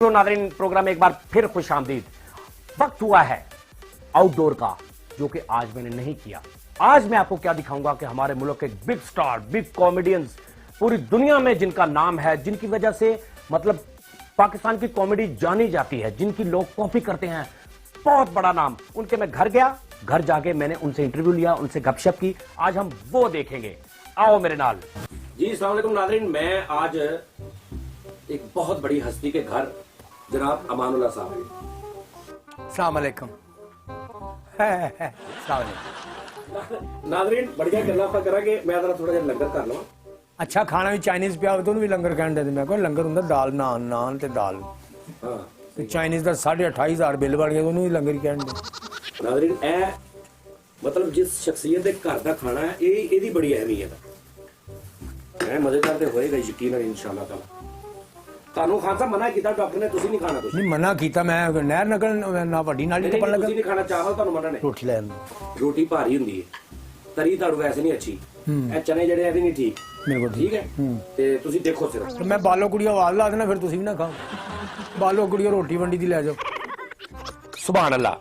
तो नाज़रीन प्रोग्राम में एक बार फिर खुशामदीद। वक्त हुआ है आउटडोर का, जो कि आज मैंने नहीं किया। आज मैं आपको क्या दिखाऊंगा कि हमारे मुल्क के बिग स्टार, बिग कॉमेडियंस, पूरी दुनिया में जिनका नाम है, जिनकी वजह से मतलब पाकिस्तान की कॉमेडी जानी जाती है, जिनकी लोग कॉपी करते हैं, बहुत बड़ा नाम। उनके मैं घर गया, घर जाके मैंने उनसे इंटरव्यू लिया, उनसे गपशप की। आज हम वो देखेंगे, आओ मेरे नाल जी। अस्सलाम वालेकुम नाज़रीन, मैं आज एक बहुत बड़ी हस्ती के घर जनाब अमानुल्लाह साहब। अस्सलाम वालेकुम। नाज़रीन बढ़िया गल्लां करांगे। मैं जरा थोड़ा जिहा लंगर कर लवां। अच्छा खाना भी चाइनीज पिया तो भी लंगर कहण दे। मैं कोई लंगर हुंदा दाल नान, नान ते दाल। हां ते चाइनीज दा 28,500 बिल बन गया, ਉਹਨੂੰ ਵੀ ਲੰਗਰ ਹੀ ਕਹਿਣ ਦੇ। नाज़रीन ए मतलब जिस शख्सियत के घर का खाना है ਇਹਦੀ बड़ी अहमियत है। मैं मजेदार ते होएगा यकीन है इंशाअल्लाह ताला। ਤੁਹਾਨੂੰ ਖਾਨ ਸਾਹਿਬ ਮਨਾ ਕੀਤਾ ਡਾਕਟਰ ਨੇ, ਤੁਸੀਂ ਨਹੀਂ ਖਾਣਾ। ਤੁਸੀਂ ਨਹੀਂ ਮਨਾ ਕੀਤਾ, ਮੈਂ ਨਹਿਰ ਨਕਲ ਨਾ ਵੱਡੀ ਨਾਲੀ ਤੇ ਪਣ ਲੱਗਾ। ਤੁਸੀਂ ਨਹੀਂ ਖਾਣਾ ਚਾਹੋ, ਤੁਹਾਨੂੰ ਮਨਾ ਨੇ। ਰੋਟੀ ਲੈਣ ਰੋਟੀ ਭਾਰੀ ਹੁੰਦੀ ਹੈ, ਤਰੀ ਤੁਹਾਨੂੰ ਵੈਸੇ ਨਹੀਂ ਅੱਛੀ। ਇਹ ਚਨੇ ਜਿਹੜੇ ਇਹ ਵੀ ਨਹੀਂ ਠੀਕ ਮੇਰੇ ਕੋਲ ਠੀਕ ਹੈ। ਤੇ ਤੁਸੀਂ ਦੇਖੋ ਸਿਰਫ ਮੈਂ ਬਾਲੋ ਕੁੜੀਆਂ ਆਵਾਜ਼ ਲਾ ਦੇਣਾ, ਫਿਰ ਤੁਸੀਂ ਵੀ ਨਾ ਖਾਓ। ਬਾਲੋ ਕੁੜੀਆਂ ਰੋਟੀ ਵੰਡੀ ਦੀ ਲੈ ਜਾਓ। ਸੁਭਾਨ ਅੱਲਾਹ,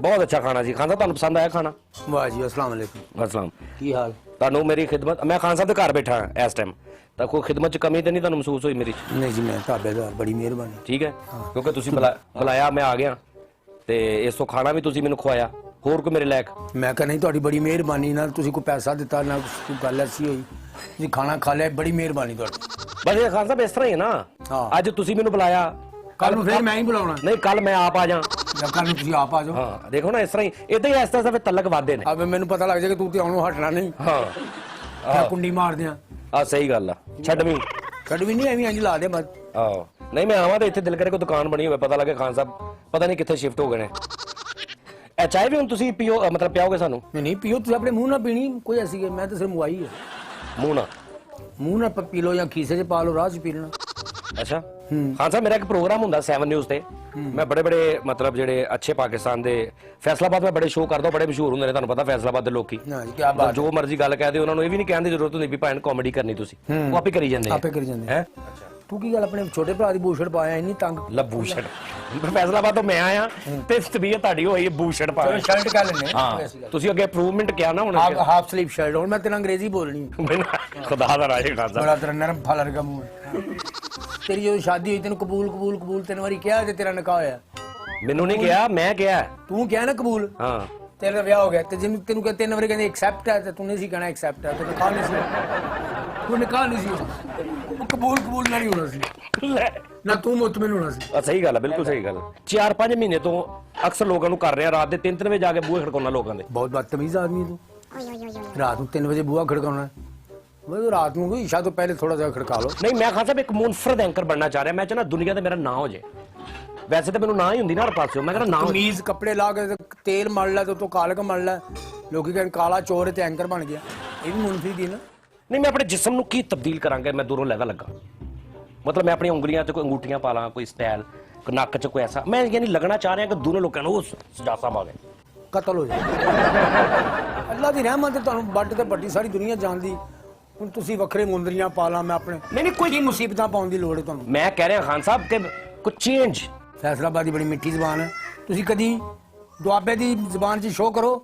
ਬਹੁਤ ਅੱਛਾ ਖਾਣਾ ਜੀ। ਖਾਨ ਸਾਹਿਬ ਤੁਹਾਨੂੰ ਪਸੰਦ ਆਇਆ ਖਾਣਾ? ਵਾਹ ਜੀ, अस्सलाम वालेकुम। ਅਸਲਾਮ। ਕੀ ਹਾਲ? ਤੁਹਾਨੂੰ ਮੇਰੀ ਖਿਦਮਤ, ਮੈਂ ਖਾਨ ਸਾਹਿਬ ਦੇ ਘਰ ਬੈਠਾ ਹਾਂ ਇਸ ਟਾਈਮ, ਤਾਂ ਕੋਈ ਖਿਦਮਤ ਚ ਕਮੀ ਤਾਂ ਨਹੀਂ ਤੁਹਾਨੂੰ ਮਹਿਸੂਸ ਹੋਈ ਮੇਰੀ? ਨਹੀਂ ਜੀ, ਮੈਂ ਤਾਬੇਦਾਰ, ਬੜੀ ਮਿਹਰਬਾਨੀ। ਠੀਕ ਹੈ, ਕਿਉਂਕਿ ਤੁਸੀਂ ਬੁਲਾਇਆ, ਮੈਂ ਆ ਗਿਆ, ਤੇ ਇਸ ਤੋਂ ਖਾਣਾ ਵੀ ਤੁਸੀਂ ਮੈਨੂੰ ਖਵਾਇਆ। ਹੋਰ ਕੋਈ ਮੇਰੇ ਲਾਇਕ? ਮੈਂ ਕਹ ਨਹੀਂ, ਤੁਹਾਡੀ ਬੜੀ ਮਿਹਰਬਾਨੀ। ਨਾਲ ਤੁਸੀਂ ਕੋਈ ਪੈਸਾ ਦਿੱਤਾ ਨਾ ਕੋਈ ਗੱਲ ਐਸੀ ਹੋਈ, ਤੁਸੀਂ ਖਾਣਾ ਖਾ ਲਿਆ, ਬੜੀ ਮਿਹਰਬਾਨੀ ਤੁਹਾਡੀ। ਬਸ ਇਹ ਖਾਨ ਸਾਹਿਬ ਇਸ ਤਰ੍ਹਾਂ ਹੀ ਹੈ ਨਾ। ਅੱਜ ਤੁਸੀਂ ਮੈਨੂੰ ਬੁਲਾਇਆ, ਕੱਲ ਨੂੰ ਫਿਰ ਮੈਂ ਹੀ ਬੁਲਾਉਣਾ। ਨਹੀਂ ਕੱਲ ਮੈਂ ਆਪ ਆ ਜਾ, ਜਾਂ ਕੱਲ ਨੂੰ ਤੁਸੀਂ ਆਪ ਆ ਜਾਓ। ਹਾਂ ਦੇਖੋ ਨਾ, ਇਸ ਤਰ੍ਹਾਂ ਹੀ ਇਦਾਂ ਹੀ ਇਸ ਤਰ੍ਹਾਂ ਦੇ ਤਲਕ ਵਾਦੇ ਨੇ। ਅਬ ਮੈਨੂੰ ਪਤਾ ਲੱਗ ਜਾਏ ਕਿ ਤੂੰ ਤੇ ਆਉਣੋਂ ਹਟਣਾ ਨਹੀਂ। ਹਾਂ ਮੈਂ ਕੁੰਡੀ ਮਾਰ ਦਿਆਂ। ਆ ਸਹੀ ਗੱਲ ਆ, ਛੱਡਵੀਂ ਛੱਡ ਵੀ ਨਹੀਂ, ਐਵੇਂ ਇੰਜ ਲਾ ਦੇ ਬਸ। ਆਹੋ ਨਹੀਂ, ਮੈਂ ਆਵਾਂ ਤੇ ਇੱਥੇ ਦਿਲ ਕਰੇ ਕੋਈ ਦੁਕਾਨ ਬਣੀ ਹੋਵੇ, ਪਤਾ ਲੱਗੇ ਖਾਨ ਸਾਹਿਬ ਪਤਾ ਨਹੀਂ ਕਿੱਥੇ ਸ਼ਿਫਟ ਹੋ ਗਏ ਨੇ। ਇਹ ਚਾਹ ਵੀ ਹੁਣ ਤੁਸੀਂ ਪੀਓ, ਮਤਲਬ ਪਿਆਓਗੇ ਸਾਨੂੰ? ਨਹੀਂ ਪੀਓ, ਤੁਸੀਂ ਆਪਣੇ ਮੂੰਹ ਨਾਲ ਪੀਣੀ, ਕੋਈ ਐਸੀ ਹੈ। ਮੈਂ ਤਾਂ ਸਿਰ ਮੁਆਈ ਹੈ। ਮੂੰਹ ਨਾਲ ਪੀ ਲਓ ਜਾਂ ਖੀਸੇ 'ਚ ਪਾ ਲਓ, ਰਾਹ 'ਚ ਪੀ ਲੈਣਾ। ਅੱਛਾ ਖਾਨ ਸਾਹਿਬ, ਮੇਰਾ ਇੱਕ ਪ੍ਰੋਗਰਾਮ ਹੁੰਦਾ 7 ਨਿਊਜ਼ ਤੇ। ਮੈਂ ਬੜੇ ਮਤਲਬ ਜਿਹੜੇ ਅੱਛੇ ਪਾਕਿਸਤਾਨ ਦੇ, ਫੈਸਲਾਬਾਦ ਮੈਂ ਬੜੇ ਸ਼ੋਅ ਕਰਦਾ, ਬੜੇ ਮਸ਼ਹੂਰ ਹੁੰਦੇ ਨੇ, ਤੁਹਾਨੂੰ ਪਤਾ ਫੈਸਲਾਬਾਦ ਦੇ ਲੋਕੀ। ਜੋ ਮਰਜ਼ੀ ਗੱਲ ਕਹਦੇ, ਉਹਨਾਂ ਨੂੰ ਇਹ ਵੀ ਨਹੀਂ ਕਹਿਣ ਦੀ ਜ਼ਰੂਰਤ ਹੁੰਦੀ ਵੀ ਭਾਵੇਂ ਕਾਮੇਡੀ ਕਰਨੀ, ਤੁਸੀਂ ਉਹ ਆਪੇ ਕਰੀ ਜਾਂਦੇ ਹੈ। ਤੂੰ ਕੀ ਗੱਲ ਆਪਣੇ ਛੋਟੇ ਭਰਾ ਦੀ ਬੂਸ਼ਟ ਪਾਇਆ, ਇੰਨੀ ਤੰਗ? ਬੂਸ਼ਟ ਫੈਸਲਾਬਾਦ ਤੋਂ ਮੈਂ ਆਇਆ ਤੇ ਤਬੀਅਤ ਤੁਹਾਡੀ ਹੋਈ ਬੂਸ਼ਟ ਪਾ ਕੇ। ਸ਼ਰਟ ਕਰ ਲੈਣੇ। ਹਾਂ ਤੁਸੀਂ ਅੱਗੇ ਇੰਪਰੂਵਮੈਂਟ ਕਿਹਾ ਨਾ, ਹੁਣ ਹਾਫ ਸਲੀਵ ਸ਼ਰਟ। ਹੁਣ ਮੈਂ ਤੇਰਾ ਅੰਗਰੇਜ਼ੀ ਬੋਲਣੀ। ਖੁਦਾ ਦਾ ਰਾਜ ਖਾਨ ਸਾਹਿਬ, ਬੜਾ ਤੇਰਾ ਨਰਮ ਫਲ ਵਰਗਾ ਮੂੰਹ। ਤੇਰੀ ਜਦੋਂ ਸ਼ਾਦੀ ਹੋਈ, ਤੈਨੂੰ ਕਬੂਲ 3 ਵਾਰੀ ਕਿਹਾ ਤੇ ਤੇਰਾ ਨਿਕਾਹ ਹੋਇਆ। ਮੈਨੂੰ ਨਹੀਂ ਕਿਹਾ, ਮੈਂ ਕਿਹਾ। ਤੂੰ ਕਿਹਾ ਨਾ ਕਬੂਲ। ਹਾਂ ਤੇਰਾ ਵਿਆਹ ਹੋ ਗਿਆ ਤੇ ਜਿਹਨੂੰ ਤੈਨੂੰ ਕਹਿੰਦੇ 3 ਵਾਰੀ ਕਹਿੰਦੇ ਐਕਸੈਪਟ ਹੈ, ਤੇ ਤੂੰ ਨਹੀਂ ਸੀ ਕਹਿਣਾ ਐਕਸੈਪਟ ਹੈ, ਤੇ ਨਿਕਾਹ ਨਹੀਂ ਸੀ। ਤੂੰ ਨਿਕਾਹ ਨਹੀਂ ਸੀ, ਕਬੂਲ ਨਹੀਂ ਹੋਣਾ ਸੀ ਨਾ, ਤੂੰ ਮੁਤਮਿਨ ਹੋਣਾ ਸੀ। ਸਹੀ ਗੱਲ ਹੈ, ਬਿਲਕੁਲ ਸਹੀ ਗੱਲ। 4-5 ਮਹੀਨੇ ਤੋਂ ਅਕਸਰ ਲੋਕਾਂ ਨੂੰ ਕਰ ਰਿਹਾ, ਰਾਤ ਦੇ 3 ਵਜੇ ਜਾ ਕੇ ਬੂਹੇ ਖੜਕਾਉਣਾ ਲੋਕਾਂ ਦੇ। ਬਹੁਤ ਬਦਤਮੀਜ਼ ਆਦਮੀ ਤੂੰ। ਰਾਤ ਨੂੰ 3 ਵਜੇ ਬੂਹਾ ਖੜਕਾਉਣਾ? ਰਾਤ ਨੂੰ ਕੋਈ ਇਸ਼ਾ ਤੋਂ ਪਹਿਲੇ ਥੋੜਾ ਜਿਹਾ ਖੜਕਾ ਲਓ। ਨਹੀਂ, ਮੈਂ ਖਾਨ ਸਾਹਿਬ ਇੱਕ ਮੁਨਫਰਦ ਐਂਕਰ ਬਣਨਾ ਚਾਹ ਰਿਹਾ। ਮੈਂ ਚਾਹਨਾ ਦੁਨੀਆ ਤੇ ਮੇਰਾ ਨਾਂ ਹੋ ਜਾਏ। ਵੈਸੇ ਤਾਂ ਮੈਨੂੰ ਨਾਂ ਹੀ ਹੁੰਦੀ ਨਾ ਹਰ ਪਾਸੇ, ਮੈਂ ਕਹਿੰਦਾ ਨਾਂ। ਕਮੀਜ਼ ਕੱਪੜੇ ਲਾ ਕੇ ਤੇਲ ਮਲ ਲੈ, ਤੋਂ ਕਾਲਕ ਮਲ ਲੈ, ਲੋਕੀ ਕਹਿੰਦੇ ਕਾਲਾ ਚੋਰ ਤੇ ਐਂਕਰ ਬਣ ਗਿਆ। ਇਹ ਵੀ ਮੁਨਫੀ ਦੀ ਨਾ। ਨਹੀਂ, ਮੈਂ ਆਪਣੇ ਜਿਸਮ ਨੂੰ ਕੀ ਤਬਦੀਲ ਕਰਾਂਗਾ, ਮੈਂ ਦੂਰੋਂ ਲੱਗਾ ਮਤਲਬ ਮੈਂ ਆਪਣੀਆਂ ਉਂਗਲੀਆਂ ਤੇ ਕੋਈ ਅੰਗੂਠੀਆਂ ਪਾ ਲਾਂ, ਕੋਈ ਸਟਾਈਲ, ਕੋਈ ਨੱਕ 'ਚ ਕੋਈ ਐਸਾ। ਮੈਂ ਯਾਨੀ ਲੱਗਣਾ ਚਾਹ ਰਿਹਾ ਕਿ ਦੂਰੋਂ ਲੋਕਾਂ ਨੂੰ ਉਹ ਸਜਾਦ ਸਾਹਿਬ ਆ ਗਏ, ਕਤਲ ਹੋ ਜਾਏ। ਅੱਲਾ ਦੀ ਰਹਿਮਤ ਤੇ ਤੁਹਾਨੂੰ ਵੱਡ ਤੇ ਵੱਡੀ ਸਾਰੀ ਦੁਨੀਆ ਜਾਣਦੀ। ਹੁਣ ਤੁਸੀਂ ਵੱਖਰੇ ਮੁੰਦਰੀਆਂ ਪਾ ਲਾਂ, ਮੈਂ ਆਪਣੇ ਨਹੀਂ ਕੋਈ ਮੁਸੀਬਤਾਂ ਪਾਉਣ ਦੀ ਲੋੜ ਹੈ ਤੁਹਾਨੂੰ। ਮੈਂ ਕਹਿ ਰਿਹਾ ਖਾਨ ਸਾਹਿਬ ਕਿ ਕੁਝ ਚੇਂਜ। ਫੈਸਲਾਬਾਦ ਦੀ ਬੜੀ ਮਿੱਠੀ ਜ਼ਬਾਨ ਹੈ। ਤੁਸੀਂ ਕਦੀ ਦੁਆਬੇ ਦੀ ਜ਼ਬਾਨ 'ਚ ਸ਼ੋਅ ਕਰੋ,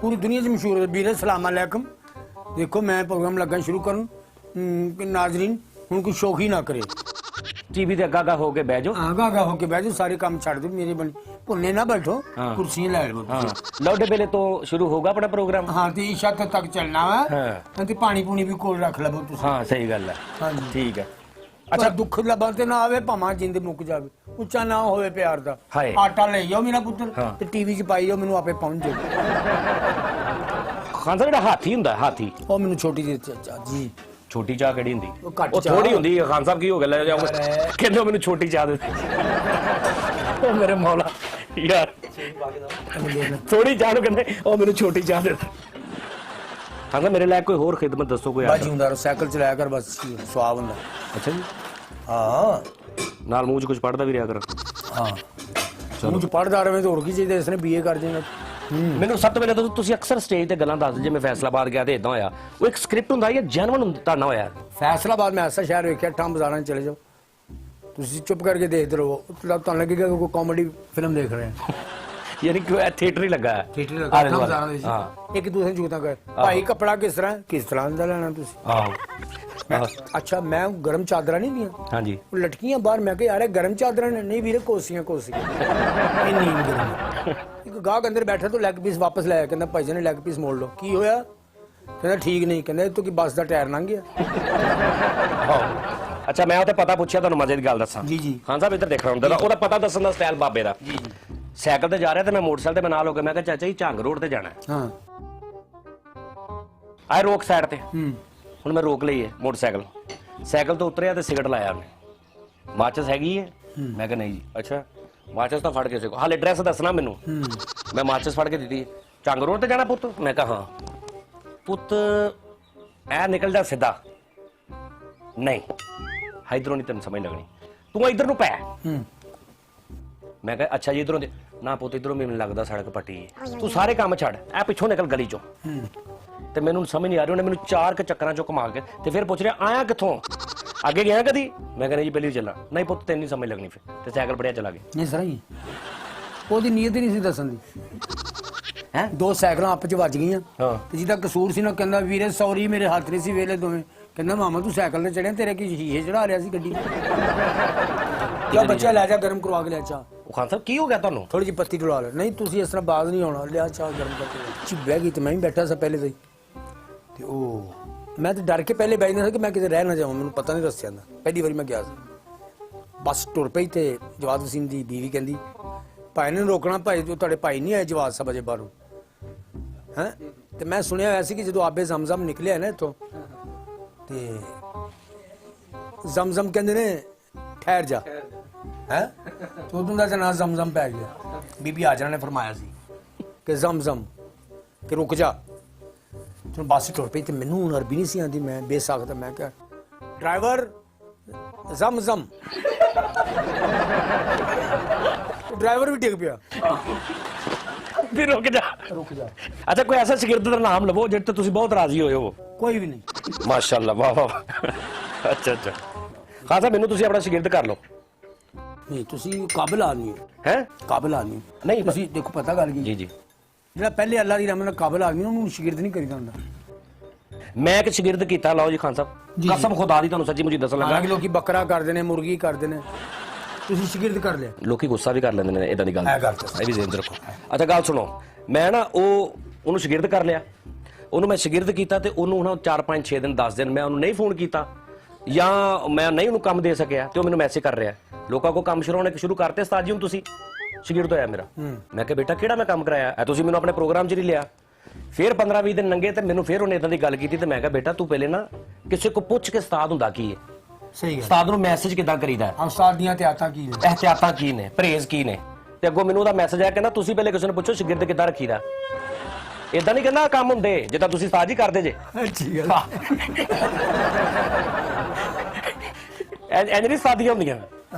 ਪੂਰੀ ਦੁਨੀਆ 'ਚ ਮਸ਼ਹੂਰ ਹੈ। ਵੀਰੇ ਸਲਾਮ ਅਲੈਕਮ। ਦੇਖੋ ਮੈਂ ਪ੍ਰੋਗਰਾਮ ਲੱਗਾ ਸ਼ੁਰੂ ਕਰਨ ਕਿ ਨਾਜ਼ਰੀਨ ਹੁਣ ਕੋਈ ਸ਼ੋਖੀ ਨਾ ਕਰੇ। ਟੀਵੀ ਦੇ ਅੱਗਾ ਹੋ ਕੇ ਬਹਿ ਜਾਓ, ਆਗਾ ਹੋ ਕੇ ਬਹਿ ਜਾਓ, ਸਾਰੇ ਕੰਮ ਛੱਡ ਦਿਓ, ਮੇਰੇ ਬਣ ਭੁੰਨੇ ਨਾ ਬੈਠੋ, ਕੁਰਸੀਆਂ ਲੈ ਲਓ। ਲੌਡੇ ਵੇਲੇ ਤੋਂ ਸ਼ੁਰੂ ਹੋਗਾ ਆਪਣਾ ਪ੍ਰੋਗਰਾਮ। ਹਾਂ ਤੇ ਇਸ਼ਾ ਤੱਕ ਚੱਲਣਾ ਵਾ, ਤੇ ਪਾਣੀ ਪੂਣੀ ਵੀ ਕੋਲ ਰੱਖ ਲਵੋ ਤੁਸੀਂ। ਹਾਂ ਸਹੀ ਗੱਲ ਹੈ। ਹਾਂਜੀ ਠੀਕ ਹੈ। ਅੱਛਾ ਦੁੱਖ ਲੱਭਣ ਤੇ ਨਾ ਆਵੇ, ਭਾਵੇਂ ਜਿੰਦ ਮੁੱਕ ਜਾਵੇ, ਉੱਚਾ ਨਾ ਹੋਵੇ ਪਿਆਰ ਦਾ। ਆਟਾ ਲੈ ਜਾਓ ਮੇਰਾ ਪੁੱਤਰ, ਤੇ ਟੀਵੀ 'ਚ ਪਾਈ ਜਾਓ, ਮੈਨੂੰ ਆਪੇ ਪਹੁੰਚ ਜਾਓ। ਖਾਨ ਸਾਹਿਬ ਜਿਹੜਾ ਹਾਥੀ ਹੁੰਦਾ, ਹਾਥੀ, ਉਹ ਮੈਨੂੰ ਛੋਟੀ ਜਿਹੀ ਜੀ। ਛੋਟੀ ਚਾਹ ਕਿਹੜੀ ਹੁੰਦੀ? ਉਹ ਥੋੜੀ ਹੁੰਦੀ ਹੈ। ਖਾਨ ਸਾਹਿਬ ਕੀ ਹੋ ਗਿਆ, ਲੈ ਜਾਓ ਕਹਿੰਦੇ ਮੈਨੂੰ ਛੋਟੀ ਚਾਹ ਦੇ। ਉਹ ਮੇਰੇ ਮੌਲਾ ਯਾਰ, ਥੋੜੀ ਚਾਹ ਨੂੰ ਕਹਿੰਦੇ ਉਹ ਮੈਨੂੰ ਛੋਟੀ ਚਾਹ ਦੇ। ਖਾਨ ਸਾਹਿਬ ਮੇਰੇ ਲਈ ਕੋਈ ਹੋਰ ਖਿਦਮਤ ਦੱਸੋ ਕੋਈ? ਬਾਜੀ ਹੁੰਦਾ ਸਾਈਕਲ ਚਲਾਇਆ ਕਰ, ਬਸ ਸਵਾਬ ਹੁੰਦਾ। ਅੱਛਾ ਜੀ। ਹਾਂ ਨਾਲ ਮੂੰਹ 'ਚ ਕੁਝ ਪੜਦਾ ਵੀ ਰਿਹਾ ਕਰ। ਹਾਂ ਮੂੰਹ 'ਚ ਪੜਦਾ ਰਹੇ ਤਾਂ ਹੋਰ ਕੀ ਚਾਹੀਦਾ, ਇਸਨੇ BA ਕਰ ਦੇਣਾ। ਮੈਨੂੰ ਸਭ ਤੋਂ ਪਹਿਲਾਂ ਤਾਂ ਤੁਸੀਂ ਅਕਸਰ ਸਟੇਜ ਤੇ ਗੱਲਾਂ ਦੱਸਦੇ, ਜੇ ਮੈਂ ਫੈਸਲਾਬਾਦ ਗਿਆ ਤੇ ਇਦਾਂ ਹੋਇਆ, ਉਹ ਇੱਕ ਸਕ੍ਰਿਪਟ ਹੁੰਦਾ ਜਾਂ ਜੈਨੂਇਨ ਤੁਹਾਡਾ ਹੋਇਆ? ਫੈਸਲਾਬਾਦ ਮੈਂ ਐਸਾ ਸ਼ਹਿਰ ਵੇਖਿਆ, 8 ਬਾਜ਼ਾਰਾਂ 'ਚ ਚਲੇ ਜਾਓ, ਤੁਸੀਂ ਚੁੱਪ ਕਰਕੇ ਦੇਖਦੇ ਰਹੋ, ਤੁਹਾਨੂੰ ਲੱਗੇਗਾ ਕਿ ਕੋਈ ਕਾਮੇਡੀ ਫਿਲਮ ਦੇਖ ਰਹੇ ਹੋ। ਯਾਨੀ ਕਿ ਥੀਏਟਰ ਹੀ ਲੱਗਾ ਹੈ। ਥੀਏਟਰ ਲੱਗਾ ਹਾਂ, ਇੱਕ ਦੂਸਰੇ ਨੂੰ ਜੁਗਤਾਂ ਕਰ, ਭਾਈ ਕੱਪੜਾ ਕਿਸ ਤਰ੍ਹਾਂ ਦਾ ਲੈਣਾ ਤੁਸੀਂ? ਆਹੋ ਅੱਛਾ, ਮੈਂ ਗਰਮ ਚਾਦਰਾਂ ਨਹੀਂ ਦੀਆਂ, ਹਾਂਜੀ, ਉਹ ਲਟਕੀਆਂ ਬਾਹਰ। ਮੈਂ ਕਿਹਾ ਯਾਰ ਇਹ ਗਰਮ ਚਾਦਰਾਂ ਨੇ। ਨਹੀਂ ਵੀਰੇ, ਕੋਸੀਆਂ ਇਹ ਨੀਂਦ ਗਰਮ। ਇੱਕ ਗਾਹਕ ਅੰਦਰ ਬੈਠਾ ਤੋਂ ਲੈਗ ਪੀਸ ਵਾਪਸ ਲੈ ਆਇਆ, ਕਹਿੰਦਾ ਭਾਈ ਜੀ ਨੇ ਲੈਗ ਪੀਸ ਮੋੜ ਲਓ। ਕੀ ਹੋਇਆ? ਕਹਿੰਦਾ ਠੀਕ ਨਹੀਂ। ਕਹਿੰਦਾ ਇਹ ਤੋਂ ਕੀ ਬੱਸ ਦਾ ਟਾਇਰ ਲੰਘ ਗਿਆ। ਅੱਛਾ, ਮੈਂ ਉਹ ਤੇ ਪਤਾ ਪੁੱਛਿਆ, ਤੁਹਾਨੂੰ ਮਜ਼ੇ ਦੀ ਗੱਲ ਦੱਸਾਂ। ਜੀ ਖਾਨ ਸਾਹਿਬ ਇੱਧਰ ਦੇਖਣਾ ਹੁੰਦਾ, ਉਹਦਾ ਪਤਾ ਦੱਸਣ ਦਾ ਸਟਾਈਲ ਬਾਬੇ ਦਾ। ਜੀ ਸਾਈਕਲ ਤੇ ਜਾ ਰਿਹਾ ਤੇ ਮੈਂ ਮੋਟਰਸਾਈਕਲ ਤੇ ਮੈਂ ਨਾਲ ਹੋ ਗਿਆ। ਮੈਂ ਕਿਹਾ ਚਾਚਾ ਜੀ ਝੰਗ ਰੋਡ ਤੇ ਜਾਣਾ। ਹਾਂ, ਆਏ ਰੋਕ ਸਾਈਡ ਤੇ। ਹੁਣ ਮੈਂ ਰੋਕ ਲਈ ਹੈ ਮੋਟਰਸਾਈਕਲ, ਸਾਈਕਲ ਤੋਂ ਉਤਰਿਆ ਤੇ ਸਿਗਰਟ ਲਾਇਆ ਉਹਨੇ। ਮਾਚਸ ਹੈਗੀ ਹੈ? ਮੈਂ ਕਿਹਾ ਨਹੀਂ ਜੀ। ਅੱਛਾ, ਮਾਚਸ ਤਾਂ ਫੜ ਕੇ ਸਿੱਖੋ, ਹਾਲੇ ਐਡਰੈਸ ਦੱਸਣਾ ਮੈਨੂੰ। ਮੈਂ ਮਾਚਸ ਫੜ ਕੇ ਦਿੱਤੀ। ਝੰਗ ਰੋਡ ਤੇ ਜਾਣਾ ਪੁੱਤ? ਮੈਂ ਕਿਹਾ ਹਾਂ। ਪੁੱਤ ਐ ਨਿਕਲ ਜਾ ਸਿੱਧਾ। ਨਹੀਂ, ਇਧਰੋਂ ਨਹੀਂ ਤੈਨੂੰ ਸਮਝ ਲੱਗਣੀ, ਤੂੰ ਇਧਰ ਨੂੰ ਪੈ। ਮੈਂ ਕਿਹਾ ਅੱਛਾ ਜੀ ਇਧਰੋਂ ਦੇ ਨਾ ਪੁੱਤ, ਇਧਰੋਂ ਮੈਨੂੰ ਲੱਗਦਾ ਸੜਕ ਪੱਟੀ ਹੈ, ਤੂੰ ਸਾਰੇ ਕੰਮ ਛੱਡ, ਐ ਪਿੱਛੋਂ ਨਿਕਲ ਗਲੀ ਚੋਂ। ਤੇ ਮੈਨੂੰ ਸਮਝ ਨਹੀਂ ਆ ਰਹੀ, ਉਹਨੇ ਮੈਨੂੰ 4 ਚੱਕਰਾਂ ਚੋਂ ਘੁਮਾ ਕੇ ਤੇ ਫਿਰ ਪੁੱਛ ਰਿਹਾ ਆਇਆ ਕਿੱਥੋਂ, ਅੱਗੇ ਗਿਆ ਕਦੀ? ਮੈਂ ਕਹਿੰਦਾ ਜੀ ਪਹਿਲੀ ਚੱਲਾਂ। ਨਹੀਂ ਪੁੱਤ ਤੈਨੂੰ ਨਹੀਂ ਸਮਝ ਲੱਗਣੀ। ਫਿਰ ਤੇ ਸਾਈਕਲ ਫੜਿਆ ਚਲਾ ਗਿਆ। ਨਹੀਂ ਸਰ ਜੀ, ਉਹਦੀ ਨੀਅਤ ਹੀ ਨਹੀਂ ਸੀ ਦੱਸਣ ਦੀ। ਹੈ ਦੋ ਸਾਈਕਲਾਂ ਆਪਸ ਚ ਵੱਜ ਗਈਆਂ ਤੇ ਜਿਹਦਾ ਕਸੂਰ ਸੀ ਨਾ, ਕਹਿੰਦਾ ਵੀਰੇ ਸੌਰੀ ਮੇਰੇ ਹੱਥ ਨਹੀਂ ਸੀ ਵੇਲੇ ਦੋਵੇਂ। ਕਹਿੰਦਾ ਮਾਮਾ ਤੂੰ ਸਾਈਕਲ ਤੇ ਚੜਿਆ, ਤੇਰੇ ਕੀ ਸ਼ੀਸ਼ੇ ਚੜਾ ਰਿਹਾ ਸੀ ਗੱਡੀ? ਕਿਆ ਬੱਚਾ ਲੈ ਜਾ ਗਰਮ ਕਰਵਾ ਕੇ ਲਿਆ ਚਾਹ। ਉਹ ਖਾਨ ਸਾਹਿਬ ਕੀ ਹੋ ਗਿਆ ਤੁਹਾਨੂੰ? ਥੋੜੀ ਜਿਹੀ ਪੱਤੀ ਡੁਲਾ ਲੈ। ਨਹੀਂ ਤੁਸੀਂ ਇਸ ਤਰ੍ਹਾਂ ਬਾਜ਼ ਨਹੀਂ ਆਉਣਾ, ਲਿਆ ਚਾਹ ਗਰਮ ਕਰਕੇ। ਚਿੱਬਿਆ ਗਈ ਤੇ ਮੈਂ ਵੀ ਬੈਠਾ ਸੀ ਪਹਿਲੇ ਤੋਂ ਹੀ। ਤੇ ਉਹ ਮੈਂ ਤਾਂ ਡਰ ਕੇ ਪਹਿਲੇ ਬੈਠਦਾ ਸੀ ਕਿ ਮੈਂ ਕਿਤੇ ਰਹਿ ਨਾ ਜਾਵਾਂ, ਮੈਨੂੰ ਪਤਾ ਨਹੀਂ ਰਸਤਿਆਂ ਦਾ। ਪਹਿਲੀ ਵਾਰੀ ਮੈਂ ਗਿਆ ਸੀ, ਬੱਸ ਟੁਰ ਪਈ ਤੇ ਜਵਾਦ ਸਿੰਘ ਦੀ ਬੀਵੀ ਕਹਿੰਦੀ ਭਾਈ ਨੇ ਰੋਕਣਾ, ਭਾਈ ਜੋ ਤੁਹਾਡੇ ਭਾਈ ਨਹੀਂ ਆਏ ਜਵਾਦ ਸਾਹਿਬ ਅਜੇ ਬਾਹਰੋਂ। ਹੈਂ ਤੇ ਮੈਂ ਸੁਣਿਆ ਹੋਇਆ ਸੀ ਕਿ ਜਦੋਂ ਆਬੇ ਜ਼ਮਜ਼ਮ ਨਿਕਲਿਆ ਨਾ ਇੱਥੋਂ ਤੇ ਜ਼ਮਜ਼ਮ ਕਹਿੰਦੇ ਨੇ ਠਹਿਰ ਜਾ। ਹੈ ਤੇ ਉਦੋਂ ਦਾ ਨਾਂ ਜ਼ਮਜ਼ਮ ਪੈ ਗਿਆ। ਬੀਬੀ ਆਜਰਾ ਨੇ ਫਰਮਾਇਆ ਸੀ ਕਿ ਜ਼ਮਜ਼ਮ ਕਿ ਰੁਕ ਜਾ। ਤੇ ਬੱਸ ਟੁਰ ਪਈ ਤੇ ਮੈਨੂੰ ਹੁਣ ਅਰਬੀ ਨਹੀਂ ਸੀ ਆਉਂਦੀ, ਮੈਂ ਬੇਸਾਖਤ। ਮੈਂ ਕਿਹਾ ਡਰਾਈਵਰ ਜ਼ਮਜ਼ਮ। ਡਰਾਈਵਰ ਵੀ ਡਿੱਗ ਪਿਆ। ਫਿਰ ਰੁਕ ਜਾ। ਅੱਛਾ, ਕੋਈ ਐਸਾ ਸ਼ਾਗਿਰਦ ਦਾ ਨਾਮ ਲਵੋ ਜਿਹਦੇ ਤੇ ਤੁਸੀਂ ਬਹੁਤ ਰਾਜ਼ੀ ਹੋਏ ਹੋ। ਕੋਈ ਵੀ ਨਹੀਂ। ਮਾਸ਼ਾਅੱਲਾ, ਵਾਹ ਵਾਹ। ਅੱਛਾ ਅੱਛਾ, ਖਾਨ ਸਾਹਿਬ ਮੈਨੂੰ ਤੁਸੀਂ ਆਪਣਾ ਸ਼ਾਗਿਰਦ ਕਰ ਲਓ। ਨਹੀਂ ਤੁਸੀਂ ਕਾਬਿਲ ਆਦਮੀ ਹੋ। ਹੈ ਕਾਬਿਲ ਆਦਮੀ ਨਹੀਂ, ਤੁਸੀਂ ਦੇਖੋ ਪਤਾ ਗੱਲ ਕੀ ਜੀ ਜੀ, ਜਿਹੜਾ ਪਹਿਲੇ ਅੱਲਾ ਦੀ ਰਹਿਮਤ ਨਾਲ ਕਾਬਿਲ ਆਦਮੀ ਉਹਨੂੰ ਸ਼ਾਗਿਰਦ ਨਹੀਂ ਕਰੀਦਾ ਹੁੰਦਾ। ਮੈਂ ਇੱਕ ਸ਼ਾਗਿਰਦ ਕੀਤਾ। ਲਓ ਜੀ ਖਾਨ ਸਾਹਿਬ, ਕਸਮ ਖੁਦਾ ਦੀ ਤੁਹਾਨੂੰ ਸੱਚੀ ਮੁੱਚੀ ਦੱਸਣ ਲੱਗਾ। ਹਾਲਾਂਕਿ ਲੋਕੀ ਬੱਕਰਾ ਕਰਦੇ ਨੇ, ਮੁਰਗੀ ਕਰਦੇ ਨੇ, ਤੁਸੀਂ ਸ਼ਾਗਿਰਦ ਕਰ ਲਿਆ। ਲੋਕੀ ਗੁੱਸਾ ਵੀ ਕਰ ਲੈਂਦੇ ਨੇ ਇਦਾਂ ਦੀ ਗੱਲ। ਇਹ ਵੀ ਜ਼ਿੰਦ ਰੱਖੋ। ਅੱਛਾ ਗੱਲ ਸੁਣੋ, ਮੈਂ ਨਾ ਉਹਨੂੰ ਸ਼ਾਗਿਰਦ ਕਰ ਲਿਆ। ਉਹਨੂੰ ਮੈਂ ਸ਼ਾਗਿਰਦ ਕੀਤਾ ਤੇ ਉਹਨੂੰ ਹੁਣ 4 5 6 ਦਿਨ 10 ਦਿਨ ਮੈਂ ਉਹਨੂੰ ਨਹੀਂ ਫੋਨ ਕੀਤਾ ਜਾਂ ਮੈਂ ਨਹੀਂ ਉਹਨੂੰ ਕੰਮ ਦੇ ਸਕਿਆ ਤੇ ਉਹ ਮੈਨੂੰ ਮੈਸੇਜ ਕਰ ਰਿਹਾ। ਲੋਕਾਂ ਕੋ ਕੰਮ ਸ਼ੁਰੂ ਕਰਤੇ ਉਸਤਾਦ ਜੀ, ਹੁਣ ਤੁਸੀਂ ਸ਼ਾਗਿਰਦ ਹੋਇਆ ਮੇਰਾ। ਮੈਂ ਕਿਹਾ ਬੇਟਾ ਕਿਹੜਾ ਮੈਂ ਕੰਮ ਕਰਾਇਆ, ਤੁਸੀਂ ਮੈਨੂੰ ਆਪਣੇ ਪ੍ਰੋਗਰਾਮ 'ਚ ਨਹੀਂ ਲਿਆ। ਫਿਰ 15 20 ਦਿਨ ਲੰਘੇ ਤੇ ਮੈਨੂੰ ਫਿਰ ਉਹਨੇ ਇਦਾਂ ਦੀ ਗੱਲ ਕੀਤੀ ਤੇ ਮੈਂ ਕਿਹਾ ਬੇਟਾ ਤੂੰ ਪਹਿਲੇ ਨਾ ਕਿਸੇ ਕੋ ਪੁੱਛ ਕੇ ਉਸਤਾਦ ਹੁੰਦਾ ਕੀ ਹੈ। ਸਹੀ ਹੈ। ਉਸਤਾਦ ਨੂੰ ਮੈਸੇਜ ਕਿੱਦਾਂ ਕਰੀਦਾ, ਉਸਤਾਦ ਦੀਆਂ ਇਹਤਿਆਤਾਂ ਕੀ ਨੇ, ਇਹਤਿਆਤਾਂ ਕੀ ਨੇ, ਪਰਹੇਜ਼ ਕੀ ਨੇ। ਤੇ ਅੱਗੋਂ ਮੈਨੂੰ ਉਹਦਾ ਮੈਸੇਜ ਆਇਆ, ਕਹਿੰਦਾ ਤੁਸੀਂ ਪਹਿਲੇ ਕਿਸੇ ਨੂੰ ਪੁੱਛੋ ਸ਼ਾਗਿਰਦ ਕਿੱਦਾਂ ਰੱਖੀਦਾ। ਇਦਾਂ ਨਹੀਂ ਕਹਿੰਦਾ ਕੰਮ ਹੁੰਦੇ ਜਿੱਦਾਂ ਤੁਸੀਂ ਉਸਤਾਦ ਜੀ ਕਰਦੇ ਜੇ। ਇੰਜ ਨਹੀਂ ਸਾਦੀਆਂ ਹੁੰਦੀਆਂ।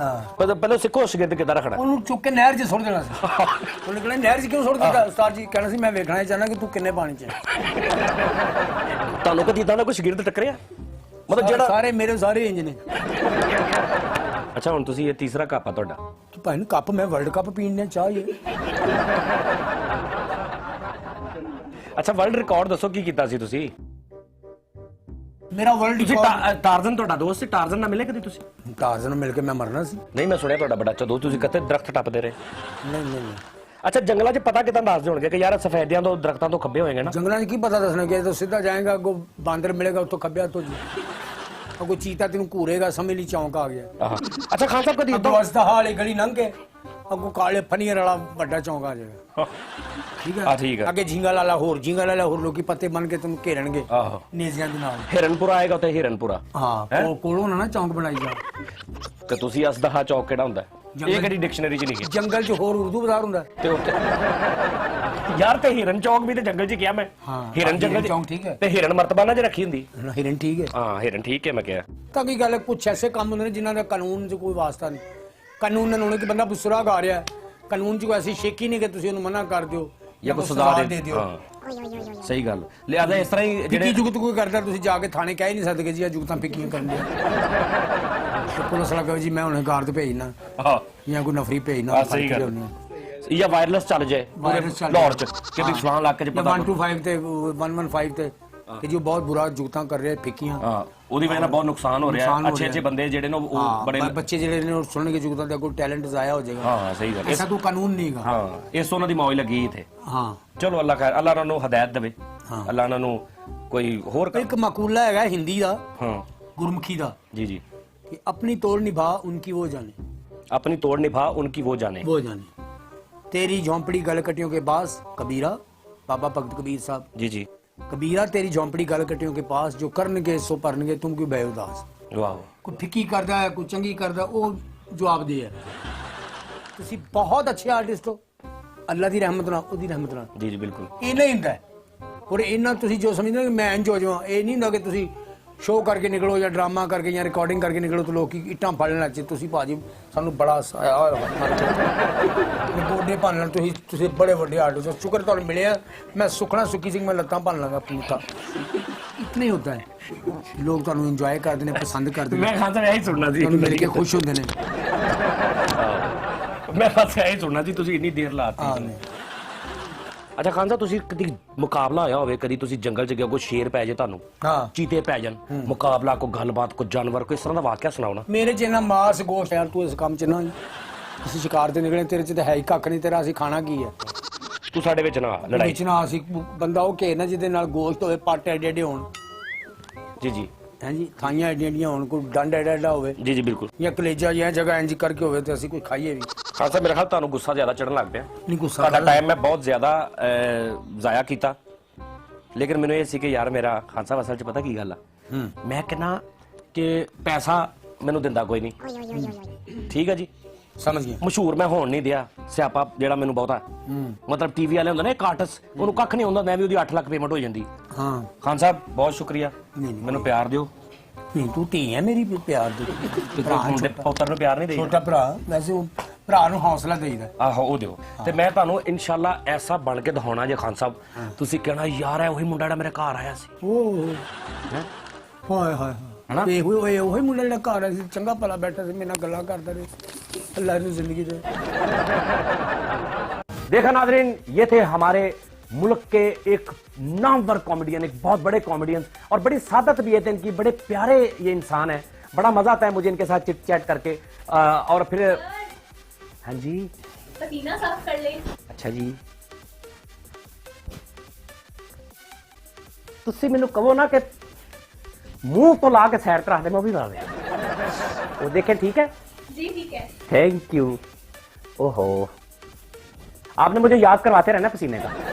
ਪਹਿਲਾਂ ਸਿੱਖੋ ਸ਼ਾਗਿਰਦ ਕਿੱਦਾਂ ਰੱਖਣਾ। ਉਹਨੂੰ ਚੁੱਕ ਕੇ ਨਹਿਰ 'ਚ ਸੁੱਟ ਦੇਣਾ ਸੀ। ਉਹਨੇ ਕਹਿਣਾ ਨਹਿਰ 'ਚ ਕਿਉਂ ਸੁੱਟ ਦਿੱਤਾ? ਉਸਤਾਦ ਜੀ ਕਹਿਣਾ ਸੀ ਮੈਂ ਵੇਖਣਾ ਚਾਹਨਾ ਕਿ ਤੂੰ ਕਿੰਨੇ ਪਾਣੀ 'ਚ। ਤੁਹਾਨੂੰ ਕਦੀ ਇਦਾਂ ਦਾ ਕੋਈ ਸ਼ਾਗਿਰਦ ਟੱਕਰਿਆ? ਮਤਲਬ ਜਿਹੜਾ ਸਾਰੇ ਮੇਰੇ ਸਾਰੇ ਇੰਜ ਨੇ। ਅੱਛਾ, ਹੁਣ ਤੁਸੀਂ ਇਹ ਤੀਸਰਾ ਕੱਪ ਆ ਤੁਹਾਡਾ। ਭਾਈ ਨੂੰ ਕੱਪ ਮੈਂ ਵਰਲਡ ਕੱਪ ਪੀਣ ਨੇ ਚਾਹ ਹੀ। ਅੱਛਾ, ਵਰਲਡ ਰਿਕਾਰਡ ਦੱਸੋ ਕੀ ਕੀਤਾ ਸੀ ਤੁਸੀਂ? ਮੇਰਾ ਵਰਲਡ ਰਿਕਾਰਡ। ਟਾਰਜ਼ਨ ਤੁਹਾਡਾ ਦੋਸਤ ਸੀ, ਟਾਰਜ਼ਨ ਨਾਲ ਮਿਲੇ ਕਦੀ ਤੁਸੀਂ? ਟਾਰਜ਼ਨ ਨੂੰ ਮਿਲ ਕੇ ਮੈਂ ਮਰਨਾ ਸੀ। ਨਹੀਂ, ਮੈਂ ਸੁਣਿਆ ਤੁਹਾਡਾ ਬੜਾ ਅੱਛਾ ਦੋਸਤ, ਤੁਸੀਂ ਕਿਤੇ ਦਰਖਤ ਟੱਪਦੇ ਰਹੇ। ਨਹੀਂ ਨਹੀਂ ਨਹੀਂ। ਅੱਛਾ, ਜੰਗਲਾਂ 'ਚ ਪਤਾ ਕਿਦਾਂ ਦੱਸਦੇ ਹੋਣਗੇ ਕਿ ਯਾਰ ਸਫੈਦਿਆਂ ਤੋਂ ਦਰਖਤਾਂ ਤੋਂ ਖੱਬੇ ਹੋਏਗੇ ਨਾ? ਜੰਗਲਾਂ 'ਚ ਕੀ ਪਤਾ ਦੱਸਣਾ ਕਿ ਤੂੰ ਸਿੱਧਾ ਜਾਏਗਾ, ਅੱਗੋਂ ਬਾਂਦਰ ਮਿਲੇਗਾ ਉੱਥੋਂ ਖੱਬਿਆ ਤੋਂ ਜੀ, ਅੱਗੋਂ ਚੀਤਾ ਤੈਨੂੰ ਘੂਰੇਗਾ, ਸਮਝ ਲਈ ਚੌਂਕ ਆ ਗਿਆ। ਅੱਛਾ ਖਾਨ ਸਾਹਿਬ, ਕਦੀ ਅੱਗੋਂ ਵਸਦਾ ਹਾਲੇ ਗਲੀ ਲੰਘ ਕੇ ਅੱਗੋਂ ਕਾਲੇ ਫਨੀਅਰ ਵਾਲਾ ਵੱਡਾ ਚੌਂਕ ਆ ਜਾਏਗਾ। ਠੀਕ ਹੈ। ਠੀਕ ਹੈ। ਅੱਗੇ ਝੀਂਗਾ ਲਾਲਾ ਹੋਰ ਲੋਕੀ ਪੱਤੇ ਬਣ ਕੇ ਤੈਨੂੰ ਘੇਰਣਗੇ ਨੇਜ਼ਿਆਂ ਦੇ ਨਾਲ। ਹਿਰਨਪੁਰਾ ਆਏਗਾ ਉੱਥੇ, ਹਿਰਨਪੁਰਾ। ਹਾਂ, ਕੋਲੋਂ ਨਾ ਚੌਂਕ ਬਣਾਈ ਜਾ। ਤੇ ਤੁਸੀਂ ਅਸਦਹਾ ਚੌਕ ਕਿਹੜਾ ਹੁੰਦਾ? ਇਹ ਕਿਹੜੀ ਡਿਕਸ਼ਨਰੀ 'ਚ ਲਿਖਿਆ? ਜੰਗਲ 'ਚ ਹੋਰ ਉਰਦੂ ਬਾਜ਼ਾਰ ਹੁੰਦਾ ਤੇ ਉੱਥੇ ਯਾਰ ਤੇ ਹਿਰਨ ਚੌਕ ਵੀ ਤੇ ਜੰਗਲ 'ਚ ਕਿਹਾ ਮੈਂ। ਹਿਰਨ ਜੰਗਲ ਚੌਂਕ ਠੀਕ ਹੈ। ਤੇ ਹਿਰਨ ਮਰਤਬਾਨਾ 'ਚ ਰੱਖੀ ਹੁੰਦੀ। ਹਿਰਨ ਠੀਕ ਹੈ। ਹਾਂ, ਹਿਰਨ ਠੀਕ ਹੈ ਮੈਂ ਕਿਹਾ। ਤਾਂ ਕੀ ਗੱਲ ਹੈ, ਕੁਛ ਐਸੇ ਕੰਮ ਹੁੰਦੇ ਨੇ ਜਿਨ੍ਹਾਂ ਦਾ ਕਾਨੂੰਨ 'ਚ ਕੋਈ ਵਾਸਤਾ ਨਹੀਂ। ਕਾਨੂੰਨ ਨਾਲ ਹੋਣੇ ਕਿ ਬੰਦਾ ਬੁਸਰਾ ਗਾ ਰਿਹਾ, ਕਾਨੂੰਨ 'ਚ ਕੋਈ ਐਸੀ ਸ਼ੇਕੀ ਨਹੀਂ ਕਿ ਤੁਸੀਂ ਉਹਨੂੰ ਮਨਾ ਕਰ ਦਿਓ ਜਾਂ ਕੋਈ ਸਜ਼ਾ ਦੇ ਦਿਓ। ਸਹੀ ਗੱਲ। ਲਿਆਦਾ ਇਸ ਤਰ੍ਹਾਂ ਹੀ ਜਿਹੜੇ ਜੁਗਤ ਕੋਈ ਕਰਦਾ ਤੁਸੀਂ ਜਾ ਕੇ ਥਾਣੇ ਕਹਿ ਹੀ ਨਹੀਂ ਸਕਦੇ ਕਿ ਜੀ ਇਹ ਜੁਗਤਾਂ ਫਿੱਕੀਆਂ ਕਰਨੀਆਂ। ਤੇ ਪੁਲਿਸ ਵਾਲਾ ਕਹੇ ਜੀ ਮੈਂ ਹੁਣੇ ਕਾਰ ਤੇ ਭੇਜਣਾ ਹਾਂ ਜਾਂ ਕੋਈ ਨਫਰੀ ਭੇਜਣਾ ਸਹੀ ਗੱਲ ਜਾਂ ਵਾਇਰਲੈਸ ਚੱਲ ਜਾਏ ਲਾਹੌਰ ਚ ਕਿ ਵੀ ਫਲਾਣ ਇਲਾਕੇ ਚ ਪਤਾ 125 ਤੇ 115 ਤੇ ਕਿ ਜੋ ਬਹੁਤ ਬੁਰਾ ਜੁਗਤਾਂ ਕਰ ਰਹੇ ਫਿੱਕੀਆਂ ਹਾਂ ਉਹਦੀ ਵਜ੍ਹਾ ਨਾਲ ਬਹੁਤ ਨੁਕਸਾਨ ਹੋ ਰਿਹਾ ਅੱਛੇ ਬੰਦੇ ਜਿਹੜੇ ਨੇ ਉਹ ਬੜੇ ਬੱਚੇ ਜਿਹੜੇ ਨੇ ਉਹ ਸੁਣਨਗੇ ਜੁਗਤਾਂ ਦਾ ਕੋਈ ਟੈਲੈਂਟ ਜ਼ਾਇਆ ਹੋ ਜਾਏਗਾ ਹਾਂ ਸਹੀ ਗੱਲ ਐਸਾ ਕੋਈ ਕਾਨੂੰਨ ਨਹੀਂਗਾ ਹਾਂ ਇਸ ਉਹਨਾਂ ਦੀ ਮੌਜ ਲੱਗੀ ਇੱਥੇ ਹਾਂ ਚਲੋ ਅੱਲਾ ਖੈਰ ਅੱਲਾ ਉਹਨਾਂ ਨੂੰ ਹਦਾਇਤ ਦੇਵੇ ਅੱਲਾ ਉਹਨਾਂ ਨੂੰ ਕੋਈ ਹੋਰ ਇੱਕ ਮਕੂਲਾ ਹੈਗਾ ਹਿੰਦੀ ਦਾ ਹਾਂ ਗੁਰਮੁਖੀ ਦਾ ਜੀ ਜੀ कि अपनी तोड़ निभा उनकी वो जाने अपनी तोड़ निभा उनकी वो जाने तेरी झोंपड़ी गल कटियों के पास कबीरा बाबा भगत कबीर साहब जी जी कबीरा तेरी झोंपड़ी गल कटियों के पास जो करनगे सो भरनगे तुम क्यों बे उदास वाह कोई फिक्की करदा है कोई चंगी करदा वो जवाब दे है तुसी बहुत अच्छे आर्टिस्ट हो अल्लाह दी रहमत नाल ओदी रहमत नाल जी जी बिल्कुल ਇਹ ਨਹੀਂ ਹੁੰਦਾ ਔਰ ਇਹਨਾਂ ਤੁਸੀਂ ਜੋ ਸਮਝਦੇ ਹੋ ਕਿ ਮੈਂ ਇੰਜ ਹੋ ਜਾਵਾਂ ਇਹ ਨਹੀਂ ਹੁੰਦਾ ਕਿ ਤੁਸੀਂ ਸ਼ੋਅ ਕਰਕੇ ਨਿਕਲੋ ਜਾਂ ਡਰਾਮਾ ਕਰਕੇ ਜਾਂ ਰਿਕਾਰਡਿੰਗ ਕਰਕੇ ਨਿਕਲੋ ਤੇ ਲੋਕੀ ਇੱਟਾਂ ਫੜਨ ਲੱਗ ਜੇ ਤੁਸੀਂ ਭਾਜੀ ਸਾਨੂੰ ਬੜਾ ਸਾਇਆ ਹੋਇਆ ਗੋਡੇ ਭੰਨ ਲੈਣ ਤੁਸੀਂ ਬੜੇ ਵੱਡੇ ਆਰਟਿਸਟ ਸ਼ੁਕਰ ਤੁਹਾਨੂੰ ਮਿਲਿਆ ਮੈਂ ਸੁਖਣਾ ਸੁੱਕੀ ਸਿੰਘ ਮੈਂ ਲੱਤਾਂ ਭੰਨ ਲਾਂਗਾ ਆਪਣੀ ਤਾਂ ਇਤਨਾ ਹੀ ਹੁੰਦਾ ਹੈ ਲੋਕ ਤੁਹਾਨੂੰ ਇੰਜੋਏ ਕਰਦੇ ਨੇ ਪਸੰਦ ਕਰਦੇ ਨੇ ਮੈਂ ਖਾਨ ਸਾਹਿਬ ਇਹੀ ਸੁਣਨਾ ਸੀ ਤੁਹਾਨੂੰ ਮਿਲ ਕੇ ਖੁਸ਼ ਹੁੰਦੇ ਨੇ ਮੈਂ ਖਾਨ ਸਾਹਿਬ ਇਹੀ ਸੁਣਨਾ ਸੀ ਤੁਸੀਂ ਇੰਨੀ ਦੇਰ ਲਾਤੀ ਅੱਛਾ ਖਾਨ ਸਾਹਿਬ ਤੁਸੀਂ ਕਦੀ ਮੁਕਾਬਲਾ ਹੋਇਆ ਹੋਵੇ ਕਦੀ ਤੁਸੀਂ ਜੰਗਲ 'ਚ ਗਏ ਕੋਈ ਸ਼ੇਰ ਪੈ ਜੇ ਤੁਹਾਨੂੰ ਹਾਂ ਚੀਤੇ ਪੈ ਜਾਣ ਮੁਕਾਬਲਾ ਕੋਈ ਗੱਲਬਾਤ ਕੋਈ ਜਾਨਵਰ ਕੋਈ ਇਸ ਤਰ੍ਹਾਂ ਦਾ ਵਾਕਿਆ ਸੁਣਾਓ ਨਾ ਮੇਰੇ ਚ ਨਾ ਮਾਸ ਗੋਸ਼ਤ ਯਾਰ ਤੂੰ ਇਸ ਕੰਮ ਚ ਨਾ ਅਸੀਂ ਸ਼ਿਕਾਰ ਤੇ ਨਿਕਲੇ ਤੇਰੇ ਚ ਤਾਂ ਹੈ ਹੀ ਕੱਖ ਨਹੀਂ ਤੇਰਾ ਅਸੀਂ ਖਾਣਾ ਕੀ ਹੈ ਤੂੰ ਸਾਡੇ ਵਿੱਚ ਨਾ ਲੜਾਈ ਵਿੱਚ ਨਾ ਅਸੀਂ ਬੰਦਾ ਉਹ ਘੇਰ ਨਾ ਜਿਹਦੇ ਨਾਲ ਗੋਸ਼ਤ ਹੋਵੇ ਪੱਟ ਐਡੇ ਐਡੇ ਹੋਣ ਜੀ ਜੀ ਹਾਂਜੀ ਥਾਈਆਂ ਐਡੀਆਂ ਐਡੀਆਂ ਹੋਣ ਕੋਈ ਡੰਡ ਐਡਾ ਐਡਾ ਹੋਵੇ ਜੀ ਜੀ ਬਿਲਕੁਲ ਜਾਂ ਕਲੇਜਾ ਜਾਂ ਜਗ੍ਹਾ ਇੰਜ ਕਰਕੇ ਹੋਵੇ ਤੇ ਅਸੀਂ ਕੋਈ ਖਾਈਏ ਵੀ ਖਾਨ ਸਾਹਿਬ ਮੇਰੇ ਖਿਆਲ ਤੁਹਾਨੂੰ ਗੁੱਸਾ ਜ਼ਿਆਦਾ ਚੜਨ ਲੱਗ ਪਿਆ ਨਹੀਂ ਗੁੱਸਾ ਤੁਹਾਡਾ ਟਾਈਮ ਮੈਂ ਬਹੁਤ ਜ਼ਿਆਦਾ ਜ਼ਾਇਆ ਕੀਤਾ ਲੇਕਿਨ ਮੈਨੂੰ ਇਹ ਸੀ ਕਿ ਯਾਰ ਮੇਰਾ ਖਾਨ ਸਾਹਿਬ ਅਸਲ 'ਚ ਪਤਾ ਕੀ ਗੱਲ ਆ ਮੈਂ ਕਹਿੰਦਾ ਕਿ ਪੈਸਾ ਮੈਨੂੰ ਦਿੰਦਾ ਕੋਈ ਨਹੀਂ ਠੀਕ ਹੈ ਜੀ ਸਮਝ ਗਿਆ ਮਸ਼ਹੂਰ ਮੈਂ ਹੋਣ ਨਹੀਂ ਦਿਆ ਸਿਆਪਾ ਜਿਹੜਾ ਮੈਨੂੰ ਬਹੁਤਾ ਮਤਲਬ ਟੀਵੀ ਵਾਲੇ ਹੁੰਦੇ ਨੇ ਇੱਕ ਆਰਟਿਸਟ ਉਹਨੂੰ ਕੱਖ ਨਹੀਂ ਹੁੰਦਾ ਮੈਂ ਵੀ ਉਹਦੀ 8 ਲੱਖ ਪੇਮੈਂਟ ਹੋ ਜਾਂਦੀ ਹਾਂ ਖਾਨ ਸਾਹਿਬ ਬਹੁਤ ਸ਼ੁਕਰੀਆ ਮੈਨੂੰ ਪਿਆਰ ਦਿਓ ਨਹੀਂ ਤੂੰ ਧੀ ਹੈ ਮੇਰੀ ਪਿਆਰ ਦੀ ਮੁੰਡੇ ਪੁੱਤਰ ਨੂੰ ਪਿਆਰ ਨਹੀਂ ਦੇਈਦਾ ਛੋਟਾ ਭਰਾ ਵੈਸੇ ਉਹ ਭਰਾ ਨੂੰ ਹੌਸਲਾ ਦੇਈਦਾ ਆਹੋ ਉਹ ਦਿਓ ਤੇ ਮੈਂ ਤੁਹਾਨੂੰ ਇਨਸ਼ਾਅੱਲਾ ਐਸਾ ਬਣ ਕੇ ਦਿਖਾਉਣਾ ਜੇ ਖਾਨ ਸਾਹਿਬ ਤੁਸੀਂ ਕਹਿਣਾ ਯਾਰ ਇਹ ਉਹੀ ਮੁੰਡਾ ਜਿਹੜਾ ਮੇਰੇ ਘਰ ਆਇਆ ਸੀ ਓਹ ਹਾਏ ਹਾਏ ਹਨਾ ਇਹ ਉਹੀ ਮੁੰਡਾ ਜਿਹੜਾ ਘਰ ਆਇਆ ਸੀ ਚੰਗਾ ਭਲਾ ਬੈਠਾ ਸੀ ਮੇਰੇ ਨਾਲ ਗੱਲਾਂ ਕਰਦਾ ਰਿਹਾ अल्लाह ने जिंदगी दे देखा नाज़रीन ये थे हमारे मुल्क के एक नामवर कॉमेडियन एक बहुत बड़े कॉमेडियन और बड़ी सादत भी है इनकी बड़े प्यारे ये इंसान है बड़ा मजा आता है मुझे इनके साथ चिट चैट करके और फिर हाँ जी पसीना साफ कर ले अच्छा जी तुसी मैनू कहो ना कि मुंह तो ला के सैर करा दे मैं भी ला दे वो देखें ठीक है जी ठीक है थैंक यू ओहो आपने मुझे याद करवाते रहना पसीने का